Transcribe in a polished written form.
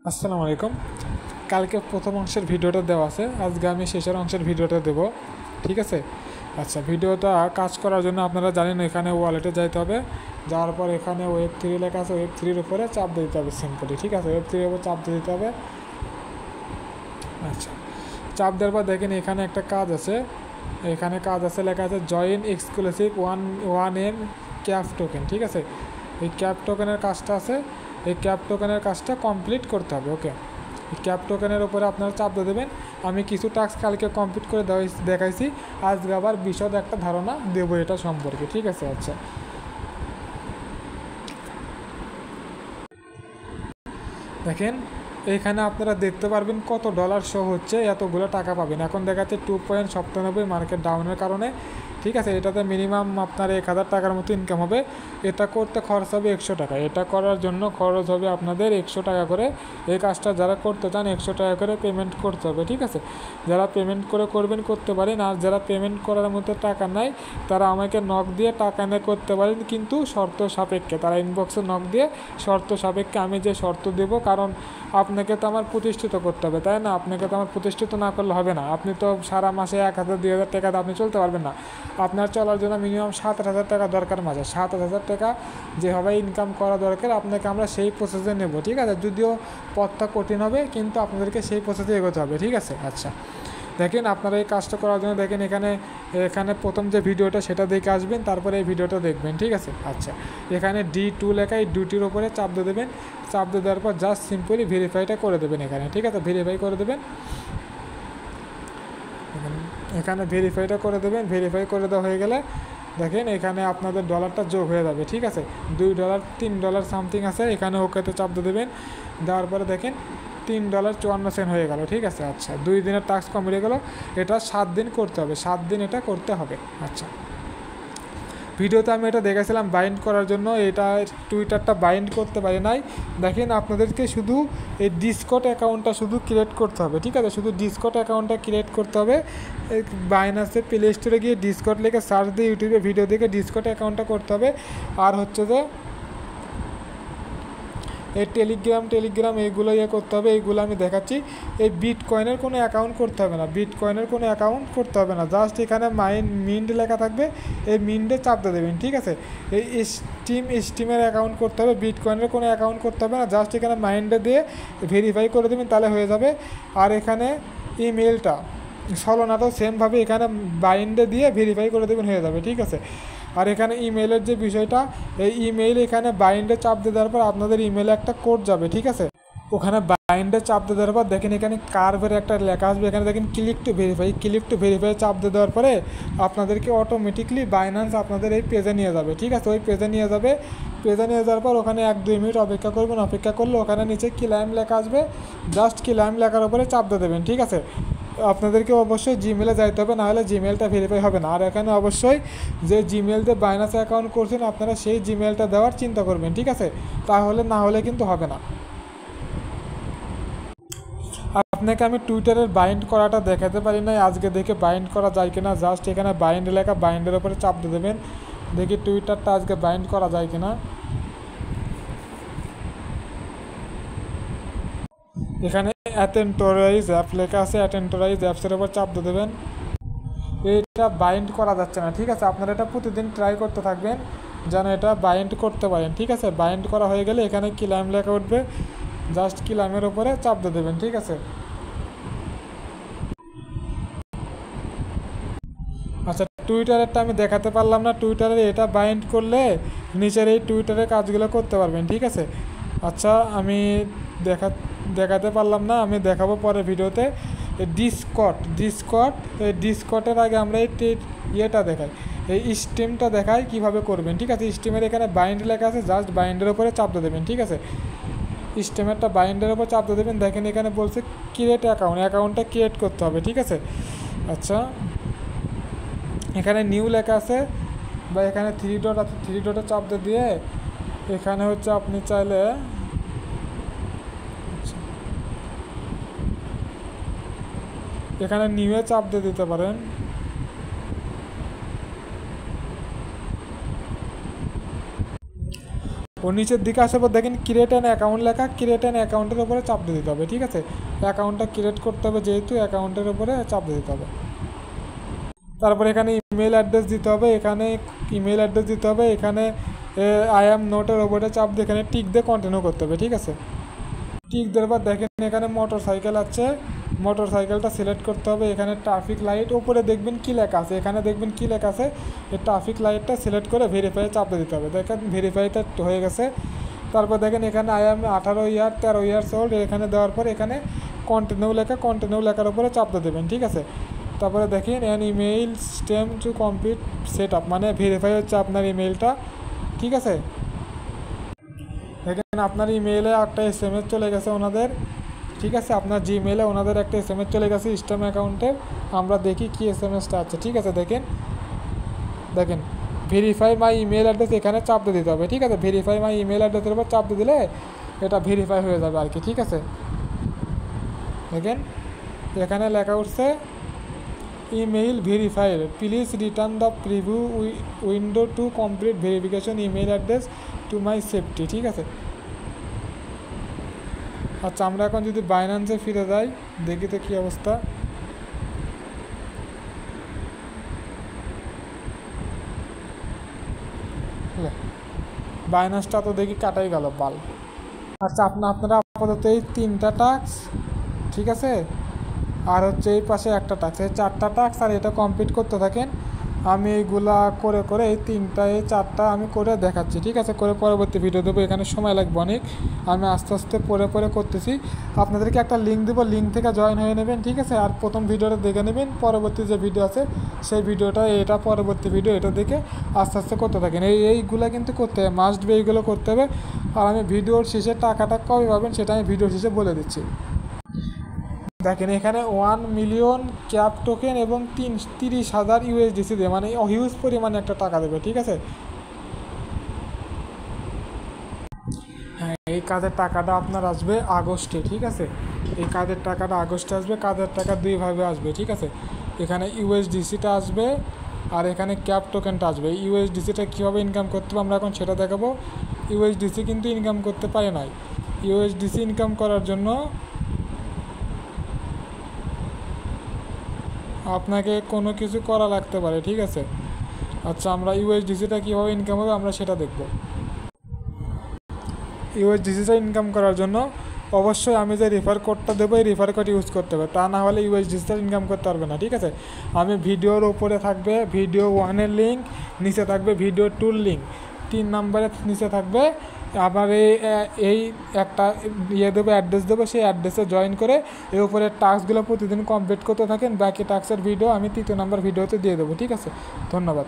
আসসালামু আলাইকুম। কালকে প্রথম অংশের ভিডিওটা দেওয়া আছে, আজকে আমি শেষের অংশের ভিডিওটা দেব। ঠিক আছে। আচ্ছা, ভিডিওটা কাজ করার জন্য আপনারা জানেন এখানে ওয়ালেটে যাইতে হবে। যাওয়ার পর এখানে ওয়েব 3 লেখা আছে, ওয়েব 3-র উপরে চাপ দিতে হবে সিম্পলি। ঠিক আছে, ওয়েব 3-এর উপর চাপ দিতে হবে। আচ্ছা, চাপ দেওয়ার পর দেখেন এখানে একটা কাজ আছে, এখানে কাজ আছে লেখা আছে join exclusive one N cap token. ঠিক আছে, এই ক্যাপ টোকেনের কাজটা আছে, এই ক্যাপ টোকেনের কাজটা কমপ্লিট করতে হবে। ওকে, এই ক্যাপ টোকেনের উপরে আপনারা চাপ দিয়ে দেবেন। আমি কিছু টাস্ক কালকে কমপ্লিট করে দেখাইছি, আজকে আবার বিশদ একটা ধারণা দেবো এটা সম্পর্কে। ঠিক আছে। আচ্ছা, দেখেন এইখানে আপনারা দেখতে পারবেন কত ডলার শো হচ্ছে, এতগুলো টাকা পাবেন। এখন দেখাচ্ছে 2.97 মার্কেট ডাউনের কারণে। ঠিক আছে, এটাতে মিনিমাম আপনার 1000 টাকার মতো ইনকাম হবে। এটা করতে খরচ হবে 100 টাকা। এটা করার জন্য খরচ হবে আপনাদের 100 টাকা করে। এই কাজটা যারা করতে চান 100 টাকা করে পেমেন্ট করতে হবে। ঠিক আছে, যারা পেমেন্ট করে করবেন করতে পারেন, আর যারা পেমেন্ট করার মতো টাকা নাই তারা আমাকে নক দিয়ে টাকা নিয়ে করতে পারেন, কিন্তু শর্ত সাপেক্ষে। তারা ইনবক্সে নক দিয়ে শর্ত সাপেক্ষে, আমি যে শর্ত দেবো, কারণ আপনাকে তো আমার প্রতিষ্ঠিত করতে হবে, তাই না? আপনাকে তো আমার প্রতিষ্ঠিত না করলে হবে না। আপনি তো সারা মাসে 1000-2000 টাকাতে আপনি চলতে পারবেন না। আপনার চলার জন্য মিনিমাম 7000 টাকা দরকার। মাসে 7000 টাকা যেভাবে ইনকাম করা দরকার আপনাকে আমরা সেই প্রসেসে নেব। ঠিক আছে, যদিও পথটা কঠিন হবে, কিন্তু আপনাদেরকে সেই প্রসেসে এগোতে হবে। ঠিক আছে। আচ্ছা, দেখেন আপনারা এই কাজটা করার জন্য দেখেন এখানে এখানে প্রথম যে ভিডিওটা সেটা দেখে আসবেন, তারপরে এই ভিডিওটা দেখবেন। ঠিক আছে। আচ্ছা, এখানে D2 লেখা, এই ডিউটির ওপরে চাপ দিয়ে দেবেন। চাপ দিয়ে দেওয়ার পর জাস্ট সিম্পলি ভেরিফাইটা করে দেবেন এখানে। ঠিক আছে, ভেরিফাই করে দেবেন। এখানে ভেরিফাইটা করে দেবেন। ভেরিফাই করে দেওয়া হয়ে গেলে দেখেন এখানে আপনাদের ডলারটা যোগ হয়ে যাবে। ঠিক আছে, $2 $3 সামথিং আছে, এখানে ওকেতে চাপ দিয়ে দেবেন। দেওয়ার পরে দেখেন $3.54 হয়ে গেল। ঠিক আছে। আচ্ছা, 2 দিনের টাস্ক কমপ্লিট হয়ে গেল। এটা 7 দিন করতে হবে, 7 দিন এটা করতে হবে। আচ্ছা, ভিডিওতে আমি এটা দেখেছিলাম বাইন্ড করার জন্য, এটা টুইটারটা বাইন্ড করতে পারি নাই। দেখেন আপনাদেরকে শুধু এই ডিসকর্ড অ্যাকাউন্টটা শুধু ক্রিয়েট করতে হবে। ঠিক আছে, শুধু ডিসকর্ড অ্যাকাউন্টটা ক্রিয়েট করতে হবে। বাইনান্সে প্লে স্টোরে গিয়ে ডিসকর্ড লিখে সার্চ দিয়ে ইউটিউবে ভিডিও দেখে ডিসকর্ড অ্যাকাউন্টটা করতে হবে। আর হচ্ছে যে এই টেলিগ্রাম এইগুলো করতে হবে, এইগুলো আমি দেখাচ্ছি। এই বিটকয়েনের কোনো অ্যাকাউন্ট করতে হবে না, বিটকয়েনের কোনো অ্যাকাউন্ট করতে হবে না। জাস্ট এখানে মিন্ট লেখা থাকবে, এই মিন্টে চাপ দিয়ে দেবেন। ঠিক আছে, এই স্টিমের অ্যাকাউন্ট করতে হবে, বিটকয়েনের কোনো অ্যাকাউন্ট করতে হবে না। জাস্ট এখানে মাইন্ডে দিয়ে ভেরিফাই করে দেবেন, তাহলে হয়ে যাবে। আর এখানে ইমেলটা সলোনাটাও সেমভাবে এখানে বাইন্ডে দিয়ে ভেরিফাই করে দেবেন, হয়ে যাবে। ঠিক আছে। আর এখানে ইমেলের যে বিষয়টা, এই ইমেইল এখানে বাইন্ডে চাপ দিয়ে দেওয়ার পর আপনাদের ইমেলে একটা কোড যাবে। ঠিক আছে, ওখানে বাইন্ডে চাপ দিয়ে দেওয়ার পর দেখেন এখানে কার্ভের একটা লেখা আসবে, এখানে দেখেন ক্লিক টু ভেরিফাই চাপ দিয়ে দেওয়ার পরে আপনাদেরকে অটোমেটিকলি বাইন্যান্স আপনাদের এই পেজে নিয়ে যাবে। ঠিক আছে, ওই পেজে নিয়ে যাবে। পেজে নিয়ে যাওয়ার পর ওখানে 1-2 মিনিট অপেক্ষা করবেন। অপেক্ষা করলে ওখানে নিচে ক্লাইম লেখা আসবে, জাস্ট ক্লাইম লেখার উপরে চাপ দিয়ে দেবেন। ঠিক আছে, আপনাদেরকে অবশ্যই জিমেলে যাইতে হবে, নাহলে জিমেলটা ভেরিফাই হবে না। আর এখানে অবশ্যই যে জিমেল দিয়ে বাইনান্স অ্যাকাউন্ট করছেন আপনারা সেই জিমেলটা দেওয়ার চিন্তা করবেন। ঠিক আছে, তাহলে না হলে কিন্তু হবে না। আপনাকে আমি টুইটারের বাইন্ড করাটা দেখাতে পারি নাই, আজকে দেখে বাইন্ড করা যায় কিনা। জাস্ট এখানে বাইন্ড লেখা, বাইন্ডের উপরে চাপ দিয়ে দেবেন। দেখি টুইটারটা আজকে বাইন্ড করা যায় কিনা। এখানে অ্যাটেন্টোরাইজ অ্যাপ লেখা আছে, অ্যাটেন্টোরাইজ অ্যাপসের উপর চাপ দিয়ে দেবেন। এটা বাইন্ড করা যাচ্ছে না। ঠিক আছে, আপনারা এটা প্রতিদিন ট্রাই করতে থাকবেন যেন এটা বাইন্ড করতে পারেন। ঠিক আছে, বাইন্ড করা হয়ে গেলে এখানে ক্লাইম লেখা উঠবে, জাস্ট ক্লাইমের উপরে চাপ দিয়ে দেবেন। ঠিক আছে। আচ্ছা, টুইটারেরটা আমি দেখাতে পারলাম না, টুইটারের এটা বাইন্ড করলে নিচের এই টুইটারের কাজগুলো করতে পারবেন। ঠিক আছে। আচ্ছা, আমি দেখাতে পারলাম না, আমি দেখাবো পরে ভিডিওতে। ডিসকর্ডের আগে আমরা এই ইয়েটা দেখাই, এই স্টিমটা দেখাই কিভাবে করবেন। ঠিক আছে, স্টিমের এখানে বাইন্ড লেখা আছে, জাস্ট বাইন্ডের উপরে চাপ দিয়ে দেবেন। ঠিক আছে, স্টিমেরটা বাইন্ডের উপর চাপ দিয়ে দেবেন। দেখেন এখানে বলছে ক্রিয়েট অ্যাকাউন্টটা ক্রিয়েট করতে হবে। ঠিক আছে। আচ্ছা, এখানে নিউ লেখা আছে, বা এখানে 3 ডট আছে, 3 ডটে চাপ দিয়ে এখানে হচ্ছে আপনি চাইলে এখানে নিউয়ে চাপ দিয়ে দিতে পারেন। ও নিচের দিকে আসার পর দেখেন ক্রিয়েট অ্যান অ্যাকাউন্ট লেখা, ক্রিয়েট অ্যান অ্যাকাউন্টের উপরে চাপ দিয়ে দিতে হবে, ঠিক আছে। অ্যাকাউন্টটা ক্রিয়েট করতে হবে, যেহেতু অ্যাকাউন্টের উপরে চাপ দিয়ে দিতে হবে। তারপর এখানে ইমেল অ্যাড্রেস দিতে হবে, এখানে ইমেল অ্যাড্রেস দিতে হবে, এখানে আই অ্যাম নোটের ওপরে চাপ দিয়ে এখানে টিক দিয়ে কন্টিনিউ করতে হবে, ঠিক আছে। টিক দেওয়ার পর দেখেন এখানে মোটর সাইকেল আছে, মোটর সাইকেলটা সিলেক্ট করতে হবে। এখানে ট্রাফিক লাইট ওপরে দেখবেন কী লেখা আছে, এখানে দেখবেন কী লেখা আছে, এই ট্রাফিক লাইটটা সিলেক্ট করে ভেরিফাই চাপে দিতে হবে। দেখেন ভেরিফাইটা হয়ে গেছে। তারপর দেখেন এখানে I am 18 year 13 years old, এখানে দেওয়ার পর এখানে কন্টিনিউ লেখার উপরে চাপ দিয়ে দেবেন, ঠিক আছে। তারপরে দেখেন an email stem to complete set up, মানে ভেরিফাই হচ্ছে আপনার ইমেইলটা, ঠিক আছে। দেখেন আপনার ইমেইলে একটা SMS চলে গেছে ওনাদের, ঠিক আছে। আপনার জিমেইলে ওনাদের একটা SMS চলে গেছে স্টেম অ্যাকাউন্টে। আমরা দেখি কি SMSটা আছে, ঠিক আছে। দেখেন ভেরিফাই মাই ইমেল অ্যাড্রেস, এখানে চাপ দিয়ে দিতে হবে, ঠিক আছে। ভেরিফাই মাই ইমেল অ্যাড্রেসের উপর চাপ দিয়ে দিলে এটা ভেরিফাই হয়ে যাবে আর কি, ঠিক আছে। দেখেন এখানে লেখা উঠছে email verified, please return the preview window to complete verification email address to my safety, ঠিক আছে। আচ্ছা আমরা এখন যদি বাইন্যান্সে ফিরে যাই, দেখি তো কী অবস্থা। বাইন্যান্সটা তো দেখি কাটাই গেল বাল। আচ্ছা আপনারা আপাতত এই 3টা টাস্ক, ঠিক আছে, আর হচ্ছে এই পাশে একটা টাস্ক, এই 4টা টাস্ক আর এটা কমপ্লিট করতে থাকেন। আমি এইগুলা করে করে এই 3টা এই 4টা আমি করে দেখাচ্ছি, ঠিক আছে। করে পরবর্তী ভিডিও দেবো, এখানে সময় লাগবে অনেক, আমি আস্তে আস্তে পরে করতেছি। আপনাদেরকে একটা লিঙ্ক দেবো, লিঙ্ক থেকে জয়েন হয়ে নেবেন, ঠিক আছে। আর প্রথম ভিডিওটা দেখে নেবেন, পরবর্তী যে ভিডিও আছে সেই ভিডিওটা, এটা পরবর্তী ভিডিও, এটা দেখে আস্তে আস্তে করতে থাকেন। এইগুলো কিন্তু করতে হবে, মাস্ট বি এইগুলো করতে হবে। আর আমি ভিডিওর শেষে টাকাটা কবে পাবেন সেটা আমি ভিডিওর শেষে বলে দিচ্ছি। দেখেন এখানে 1 মিলিয়ন ক্যাপ টোকেন এবং 30,000 USDC দেবে, মানে হিউজ পরিমাণে একটা টাকা দেবে, ঠিক আছে। হ্যাঁ এই কাজের টাকাটা আপনার আসবে আগস্টে, ঠিক আছে। এই কাজের টাকাটা আগস্টে আসবে, কাজের টাকা দুইভাবে আসবে, ঠিক আছে। এখানে USDCটা আসবে আর এখানে ক্যাপ টোকেনটা আসবে। USDCটা কীভাবে ইনকাম করতে হবে আমরা এখন সেটা দেখাবো। USDC কিন্তু ইনকাম করতে পারে নাই। USDC ইনকাম করার জন্য আপনাকে কোনো কিছু করা লাগতে পারে, ঠিক আছে। আচ্ছা আমরা USDCটা কীভাবে ইনকাম হবে আমরা সেটা দেখব। USDCটা ইনকাম করার জন্য অবশ্যই আমি যে রেফার কোডটা দেবো এই রেফার কোড ইউজ করতে হবে, তা না হলে USDCটা ইনকাম করতে পারবে না, ঠিক আছে। আমি ভিডিওর ওপরে থাকবে ভিডিও 1-এর লিঙ্ক, নিচে থাকবে ভিডিও 2-র লিঙ্ক, 3 নম্বরের নিচে থাকবে আবার এই একটা দেবো, অ্যাড্রেস দেবো, সেই অ্যাড্রেসে জয়েন করে এর উপরে টাস্কগুলো প্রতিদিন কমপ্লিট করতে থাকেন। বাকি টাস্কের ভিডিও আমি 3 নম্বর ভিডিওতে দিয়ে দেবো, ঠিক আছে। ধন্যবাদ।